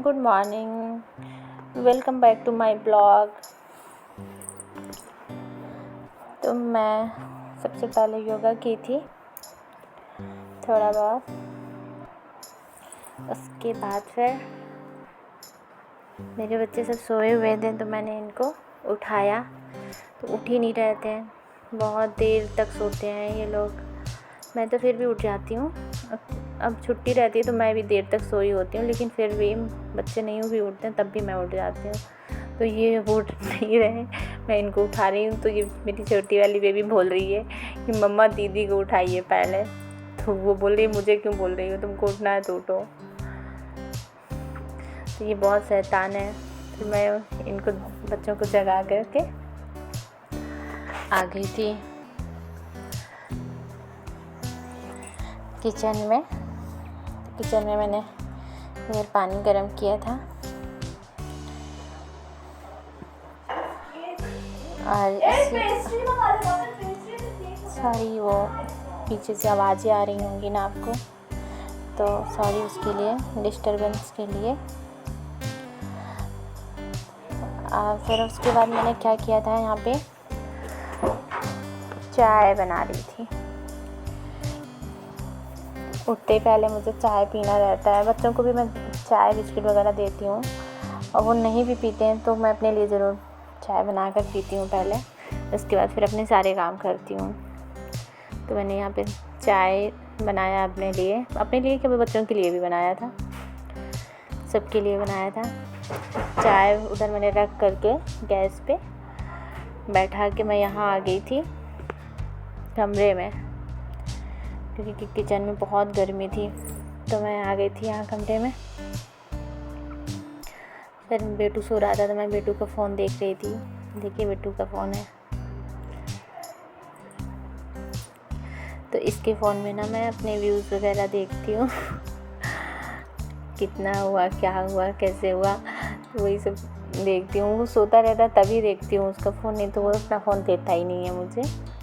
Good morning, welcome back to my blog. तो मैं सबसे पहले योगा की थी थोड़ा बहुत, उसके बाद फिर मेरे बच्चे सब सोए हुए थे तो मैंने इनको उठाया, तो उठ ही नहीं रहे थे। बहुत देर तक सोते हैं ये लोग, मैं तो फिर भी उठ जाती हूँ। अब छुट्टी रहती है तो मैं भी देर तक सोई होती हूँ, लेकिन फिर भी बच्चे नहीं भी उठते हैं तब भी मैं उठ जाती हूँ। तो ये उठ नहीं रहे, मैं इनको उठा रही हूँ। तो ये मेरी छोटी वाली बेबी बोल रही है कि मम्मा दीदी को उठाइए पहले। तो वो बोल रही है मुझे क्यों बोल रही हो, तुमको उठना है तो उठो। तो ये बहुत शैतान है। तो मैं इनको बच्चों को जगा करके आ गई थी किचन में। मैंने इधर पानी गर्म किया था और सॉरी वो पीछे से आवाज़ें आ रही होंगी ना आपको, तो सॉरी उसके लिए, डिस्टरबेंस के लिए। फिर उसके बाद मैंने क्या किया था, यहाँ पे चाय बना रही थी। उठते ही पहले मुझे चाय पीना रहता है। बच्चों को भी मैं चाय बिस्किट वगैरह देती हूँ और वो नहीं भी पीते हैं तो मैं अपने लिए ज़रूर चाय बना कर पीती हूँ पहले। उसके बाद फिर अपने सारे काम करती हूँ। तो मैंने यहाँ पे चाय बनाया अपने लिए क्या बच्चों के लिए भी बनाया था, सबके लिए बनाया था। चाय उधर मैंने रख करके गैस पे बैठा के मैं यहाँ आ गई थी कमरे में, क्योंकि किचन में बहुत गर्मी थी। तो मैं आ गई थी यहाँ कमरे में। फिर बेटू सो रहा था तो मैं बेटू का फ़ोन देख रही थी। देखिए बेटू का फ़ोन है। तो इसके फ़ोन में ना मैं अपने व्यूज़ वगैरह देखती हूँ कितना हुआ, क्या हुआ, कैसे हुआ, वही सब देखती हूँ। वो सोता रहता तभी देखती हूँ उसका फ़ोन, नहीं तो वो अपना फ़ोन देता ही नहीं है मुझे,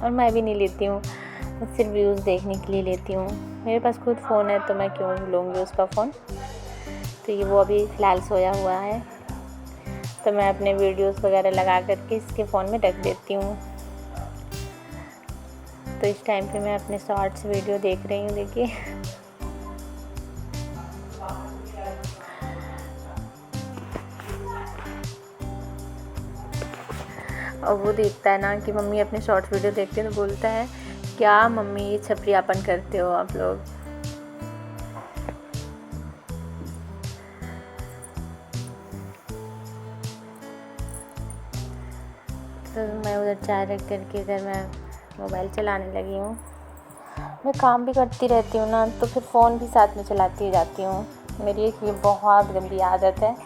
और मैं भी नहीं लेती हूँ। मैं सिर्फ व्यूज़ देखने के लिए लेती हूँ। मेरे पास खुद फ़ोन है तो मैं क्यों लूँगी उसका फ़ोन। तो ये वो अभी फ़िलहाल सोया हुआ है, तो मैं अपने वीडियोस वगैरह लगा करके इसके फ़ोन में रख देती हूँ। तो इस टाइम पे मैं अपने शॉर्ट्स वीडियो देख रही हूँ। देखिए और वो देखता है ना कि मम्मी अपने शॉर्ट्स वीडियो देखते हैं तो बोलता है क्या मम्मी ये छपरियापन करते हो आप लोग। तो मैं उधर चाय रख करके इधर मैं मोबाइल चलाने लगी हूँ। मैं काम भी करती रहती हूँ ना, तो फिर फ़ोन भी साथ में चलाती जाती हूँ। मेरी एक ये बहुत गंदी आदत है।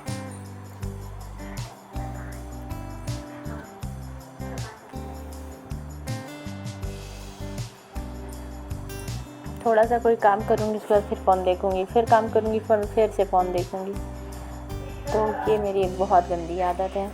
थोड़ा सा कोई काम करूँगी, उसके बाद फिर फ़ोन देखूँगी, फिर काम करूँगी, फिर से फ़ोन देखूँगी। तो ये मेरी एक बहुत गंदी आदत है।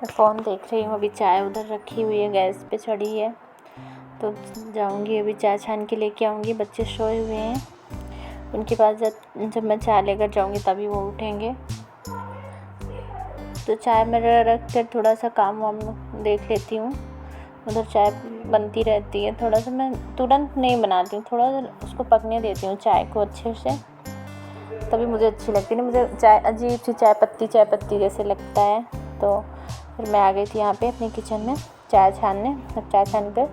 मैं फ़ोन देख रही हूँ, अभी चाय उधर रखी हुई है, गैस पे चढ़ी है। तो जाऊँगी अभी चाय छान के लेके आऊँगी। बच्चे सोए हुए हैं, उनके पास जब मैं चाय लेकर जाऊँगी तभी वो उठेंगे। तो चाय मेरा रख कर थोड़ा सा काम वाम देख लेती हूँ। उधर चाय बनती रहती है, थोड़ा सा मैं तुरंत नहीं बनाती हूँ, थोड़ा उसको पकने देती हूँ चाय को अच्छे से, तभी मुझे अच्छी लगती है। मुझे चाय अजीब सी चाय पत्ती जैसे लगता है। तो फिर मैं आ गई थी यहाँ पे अपने किचन में चाय छानने। अब चाय छान कर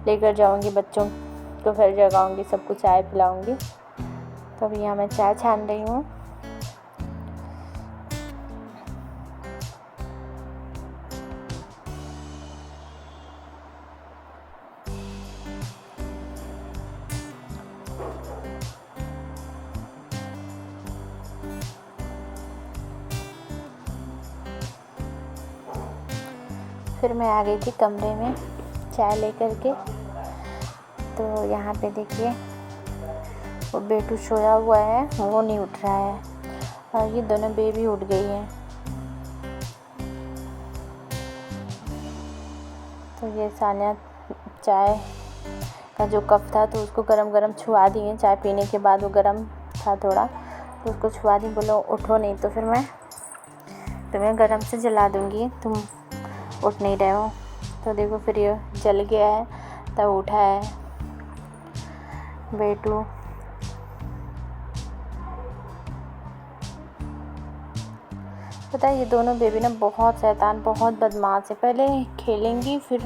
लेकर जाऊँगी, बच्चों को फिर जगाऊँगी, सबको चाय पिलाऊँगी। तो अभी यहाँ मैं चाय छान रही हूँ। फिर मैं आ गई थी कमरे में चाय लेकर के। तो यहाँ पे देखिए वो बेटू सोया हुआ है, वो नहीं उठ रहा है, और ये दोनों बेबी उठ गई है। तो ये सानिया चाय का जो कप था तो उसको गरम गरम छुआ दिए। चाय पीने के बाद वो गरम था थोड़ा, तो उसको छुआ दी, बोलो उठो नहीं तो फिर मैं तुम्हें गरम से जला दूँगी, तुम उठ नहीं रहे हो। तो देखो फिर ये जल गया है, तब उठा है बेटू। पता है ये दोनों बेबी ना बहुत शैतान, बहुत बदमाश है। पहले खेलेंगी, फिर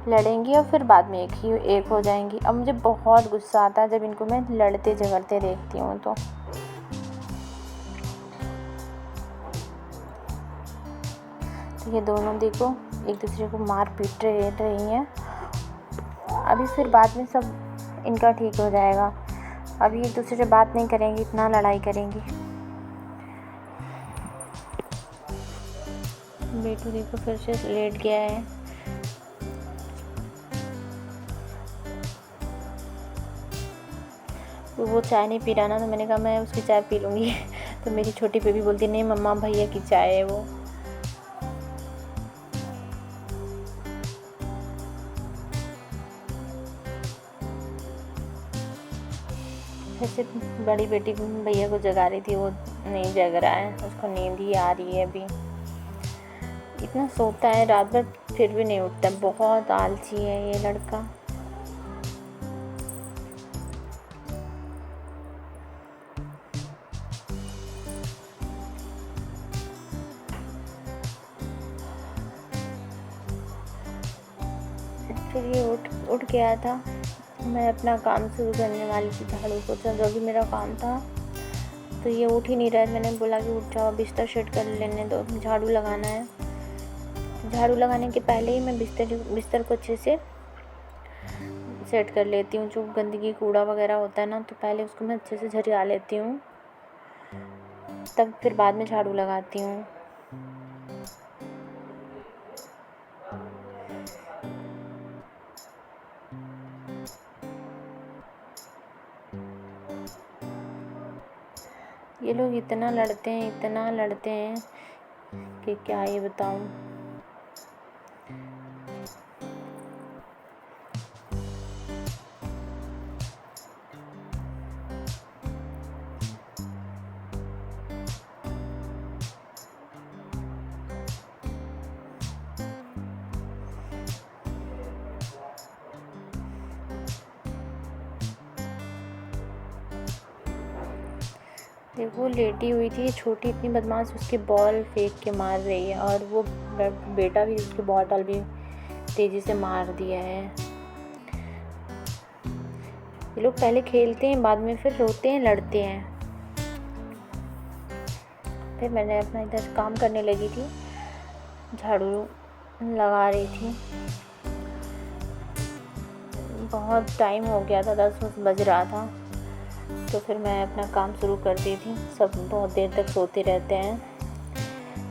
लड़ेंगी, और फिर बाद में एक हो जाएंगी। अब मुझे बहुत गुस्सा आता है जब इनको मैं लड़ते झगड़ते देखती हूँ। तो ये दोनों देखो एक दूसरे को मार पीट रही हैं। अभी फिर बाद में सब इनका ठीक हो जाएगा। अभी एक दूसरे से बात नहीं करेंगी, इतना लड़ाई करेंगी। बेटू देखो फिर से लेट गया है। तो वो चाय नहीं पी रहा ना, तो मैंने कहा मैं उसकी चाय पी लूँगी। तो मेरी छोटी बेबी बोलती नहीं मम्मा भैया की चाय है वो। फिर से बड़ी बेटी भैया को जगा रही थी, वो नहीं जग रहा है, उसको नींद ही आ रही है। अभी इतना सोता है रात भर फिर भी नहीं उठता, बहुत आलसी है ये लड़का। फिर ये उठ गया था। मैं अपना काम शुरू करने वाली थी, झाड़ू पोछा जो भी मेरा काम था। तो ये उठ ही नहीं रहा है। मैंने बोला कि उठ जाओ, बिस्तर सेट कर लेने दो, झाड़ू लगाना है। झाड़ू लगाने के पहले ही मैं बिस्तर को अच्छे से सेट कर लेती हूँ। जो गंदगी कूड़ा वगैरह होता है ना, तो पहले उसको मैं अच्छे से झरिया लेती हूँ, तब फिर बाद में झाड़ू लगाती हूँ। ये लोग इतना लड़ते हैं कि क्या ये बताऊँ। देखो लेटी हुई थी छोटी, इतनी बदमाश, उसके बॉल फेंक के मार रही है, और वो बेटा भी उसके बॉटल भी तेज़ी से मार दिया है। ये लोग पहले खेलते हैं, बाद में फिर रोते हैं, लड़ते हैं। फिर मैंने अपना इधर काम करने लगी थी, झाड़ू लगा रही थी। बहुत टाइम हो गया था, 10 बज रहा था। तो फिर मैं अपना काम शुरू कर दी थी। सब बहुत देर तक सोते रहते हैं।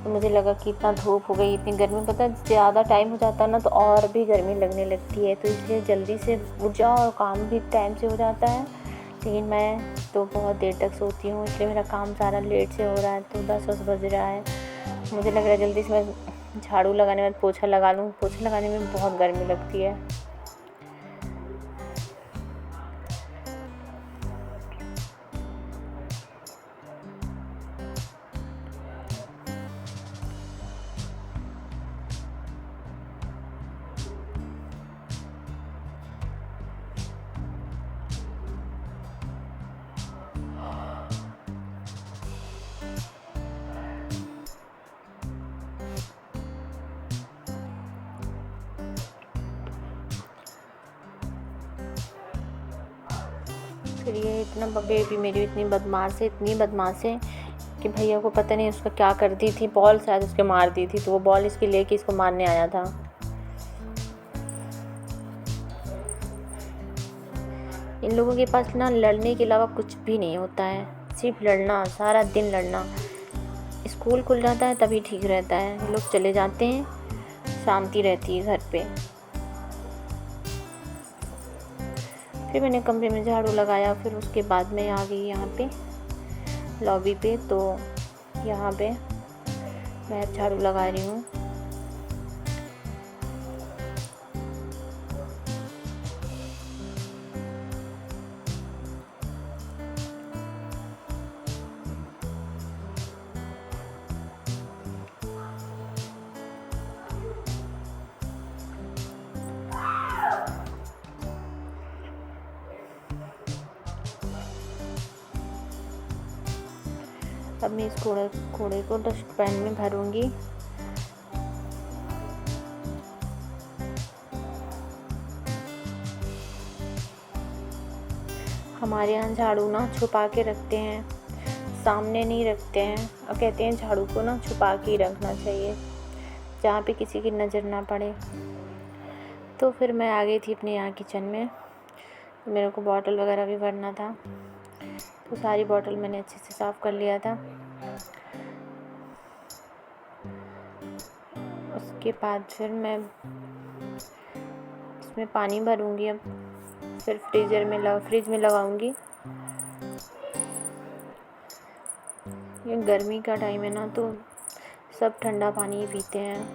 तो मुझे लगा कि इतना धूप हो गई, इतनी गर्मी, पता है ज़्यादा टाइम हो जाता है ना तो और भी गर्मी लगने लगती है। तो इसलिए जल्दी से उठ जाओ और काम भी टाइम से हो जाता है। लेकिन मैं तो बहुत देर तक सोती हूँ, इसलिए मेरा काम सारा लेट से हो रहा है। तो 10 बज रहा है, मुझे लग रहा है जल्दी से मैं झाड़ू लगाने में पोछा लगा लूँ। पोछा लगाने में बहुत गर्मी लगती है। फिर ये इतना बेबी मेरी इतनी बदमाश है कि भैया को पता नहीं उसका क्या करती थी, बॉल शायद उसके मार दी थी, तो वो बॉल इसके लेके इसको मारने आया था। इन लोगों के पास ना लड़ने के अलावा कुछ भी नहीं होता है, सिर्फ लड़ना, सारा दिन लड़ना। स्कूल खुल जाता है तभी ठीक रहता है, लोग चले जाते हैं, शांति रहती है घर पे। फिर मैंने कमरे में झाड़ू लगाया, फिर उसके बाद मैं आ गई यहाँ पे लॉबी पे। तो यहाँ पे मैं झाड़ू लगा रही हूँ। अब मैं इस कूड़े को डस्टबिन में भरूंगी। हमारे यहाँ झाड़ू ना छुपा के रखते हैं, सामने नहीं रखते हैं, और कहते हैं झाड़ू को ना छुपा के ही रखना चाहिए जहाँ पे किसी की नज़र ना पड़े। तो फिर मैं आ गई थी अपने यहाँ किचन में। मेरे को बॉटल वगैरह भी भरना था, तो सारी बॉटल मैंने अच्छे से साफ़ कर लिया था। उसके बाद फिर मैं इसमें पानी भरूंगी। अब फिर फ्रिज में लगाऊंगी। ये गर्मी का टाइम है ना, तो सब ठंडा पानी ही पीते हैं,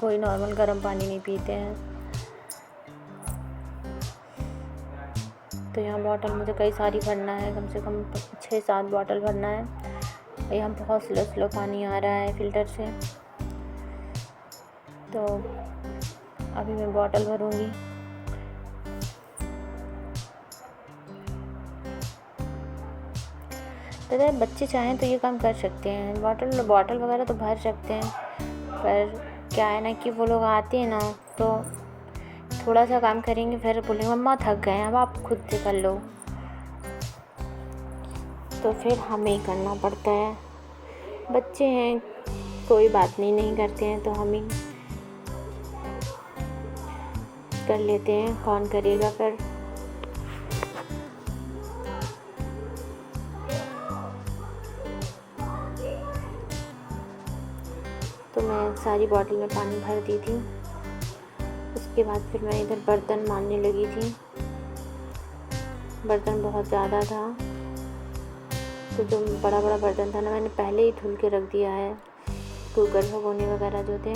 कोई नॉर्मल गर्म पानी नहीं पीते हैं। तो यहाँ बॉटल मुझे कई सारी भरना है, कम से कम 6-7 बॉटल भरना है। यहाँ बहुत स्लो पानी आ रहा है फ़िल्टर से। तो अभी मैं बॉटल भरूंगी। पता है, बच्चे चाहें तो ये काम कर सकते हैं, बॉटल वगैरह तो भर सकते हैं, पर क्या है ना कि वो लोग आते हैं ना तो थोड़ा सा काम करेंगे, फिर बोलेंगे मम्मा थक गए, अब आप खुद से कर लो। तो फिर हमें ही करना पड़ता है। बच्चे हैं, कोई बात नहीं करते हैं, तो हम ही कर लेते हैं, कौन करेगा फिर। तो मैं सारी बॉटल में पानी भर दी थी। उसके बाद फिर मैं इधर बर्तन मांजने लगी थी। बर्तन बहुत ज़्यादा था, तो जो बड़ा बर्तन था ना, मैंने पहले ही धुल के रख दिया है, कुकर भगोने वगैरह जो थे।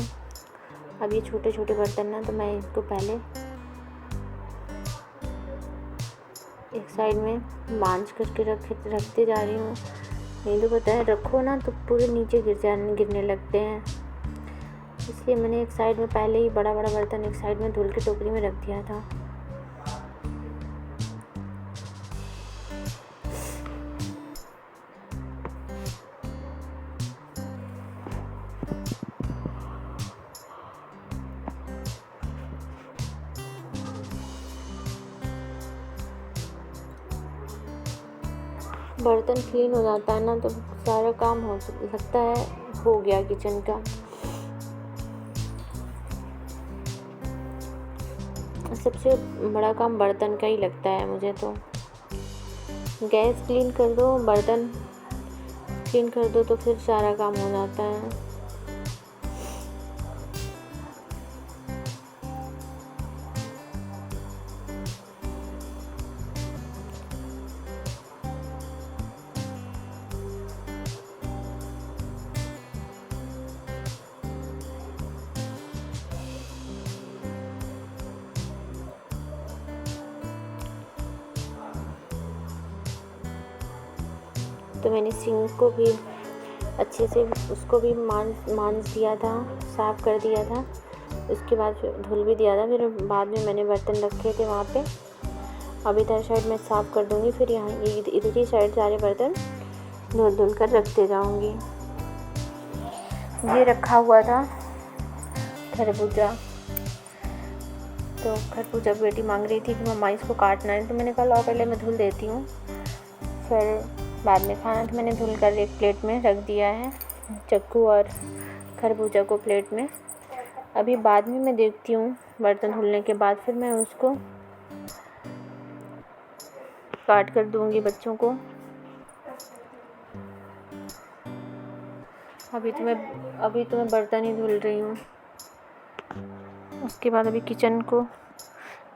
अब ये छोटे बर्तन ना, तो मैं इसको पहले एक साइड में मांज करके रखते जा रही हूँ। नहीं तो पता है, रखो ना तो पूरे नीचे गिरने लगते हैं। इसलिए मैंने एक साइड में पहले ही बड़ा बर्तन एक साइड में धुल के टोकरी में रख दिया था। बर्तन क्लीन हो जाता है ना, तो सारा काम लगता है हो गया किचन का। सबसे बड़ा काम बर्तन का ही लगता है मुझे तो। गैस क्लीन कर दो, बर्तन क्लीन कर दो, तो फिर सारा काम हो जाता है। तो मैंने सिंक को भी अच्छे से उसको भी मांज दिया था, साफ़ कर दिया था। उसके बाद फिर धुल भी दिया था। फिर बाद में मैंने बर्तन रखे थे वहाँ पे। अब इधर साइड मैं साफ़ कर दूँगी, फिर यहाँ इधर ही साइड सारे बर्तन धुल कर रखते जाऊँगी। ये रखा हुआ था खरबूजा, तो खरबूजा बेटी मांग रही थी कि मम्मा इसको काटना है, तो मैंने कहा लो पहले मैं धुल देती हूँ, फिर बाद में खाना। तो मैंने धुल कर एक प्लेट में रख दिया है, चक्कू और खरबूजा को प्लेट में। अभी बाद में मैं देखती हूँ, बर्तन धुलने के बाद फिर मैं उसको काट कर दूँगी बच्चों को। अभी तो मैं बर्तन ही धुल रही हूँ। उसके बाद अभी किचन को,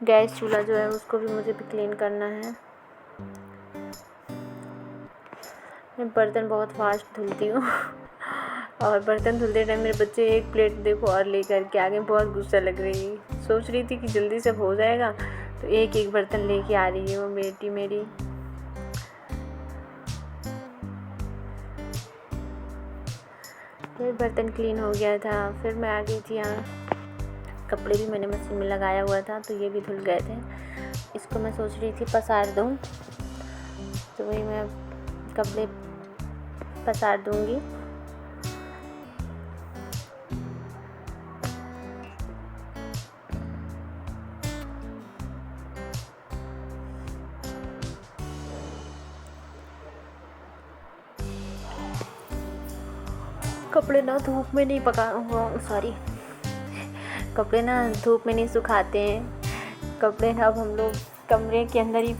गैस चूल्हा जो है उसको भी मुझे भी क्लीन करना है। मैं बर्तन बहुत फास्ट धुलती हूँ और बर्तन धुलते टाइम मेरे बच्चे एक प्लेट देखो और लेकर के आगे, बहुत गुस्सा लग रही है। सोच रही थी कि जल्दी से हो जाएगा तो एक एक बर्तन लेके आ रही है वो बेटी मेरी। फिर बर्तन क्लीन हो गया था, फिर मैं आ गई थी यहाँ। कपड़े भी मैंने मशीन में लगाया हुआ था तो ये भी धुल गए थे। इसको मैं सोच रही थी पसार दूँ, तो वही मैं कपड़े पसार दूँगी। कपड़े ना धूप में नहीं कपड़े ना धूप में नहीं सुखाते हैं। कपड़े ना अब हम लोग कमरे के अंदर ही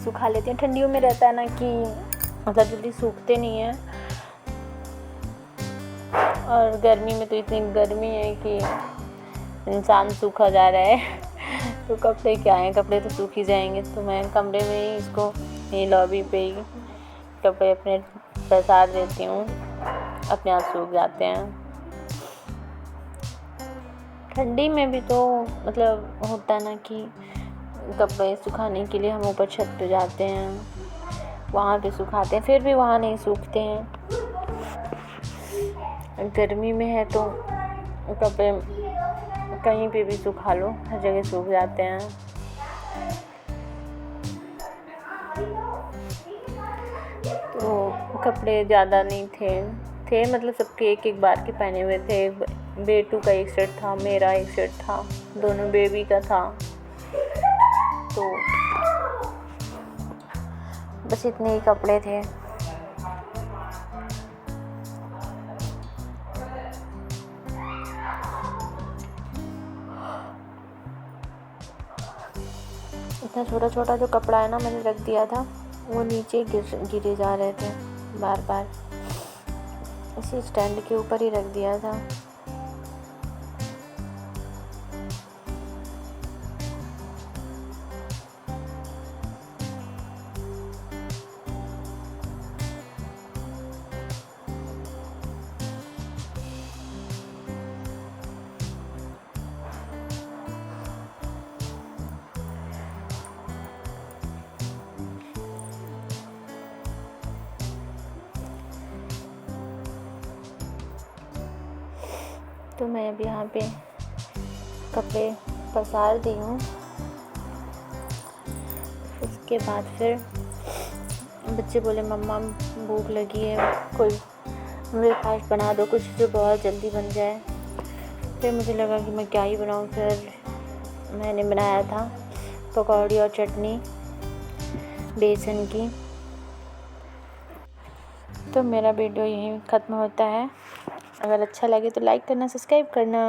सुखा लेते हैं। ठंडियों में रहता है ना कि मतलब जल्दी सूखते नहीं हैं, और गर्मी में तो इतनी गर्मी है कि इंसान सूखा जा रहा है तो कपड़े क्या हैं, कपड़े तो सूख ही जाएंगे। तो मैं कमरे में ही इसको यही लॉबी पे ही कपड़े अपने पसार देती हूँ, अपने आप सूख जाते हैं। ठंडी में भी तो मतलब होता है ना कि कपड़े सुखाने के लिए हम ऊपर छत पे जाते हैं, वहाँ पे सुखाते हैं, फिर भी वहाँ नहीं सूखते हैं। गर्मी में है तो कपड़े कहीं पे भी सुखा लो, हर जगह सूख जाते हैं। तो कपड़े ज़्यादा नहीं थे मतलब सबके एक एक बार के पहने हुए थे। बेटू का एक सेट था, मेरा एक सेट था, दोनों बेबी का था। तो बस इतने ही कपड़े थे। इतना छोटा छोटा जो कपड़ा है ना मैंने रख दिया था, वो नीचे गिरे जा रहे थे बार बार, इसी स्टैंड के ऊपर ही रख दिया था। तो मैं अब यहाँ पे कपड़े पसार दी हूँ। उसके बाद फिर बच्चे बोले मम्मा भूख लगी है, कोई ब्रेकफास्ट बना दो कुछ जो बहुत जल्दी बन जाए। फिर मुझे लगा कि मैं क्या ही बनाऊँ, फिर मैंने बनाया था पकौड़ी और चटनी बेसन की। तो मेरा वीडियो यहीं ख़त्म होता है। अगर अच्छा लगे तो लाइक करना, सब्सक्राइब करना।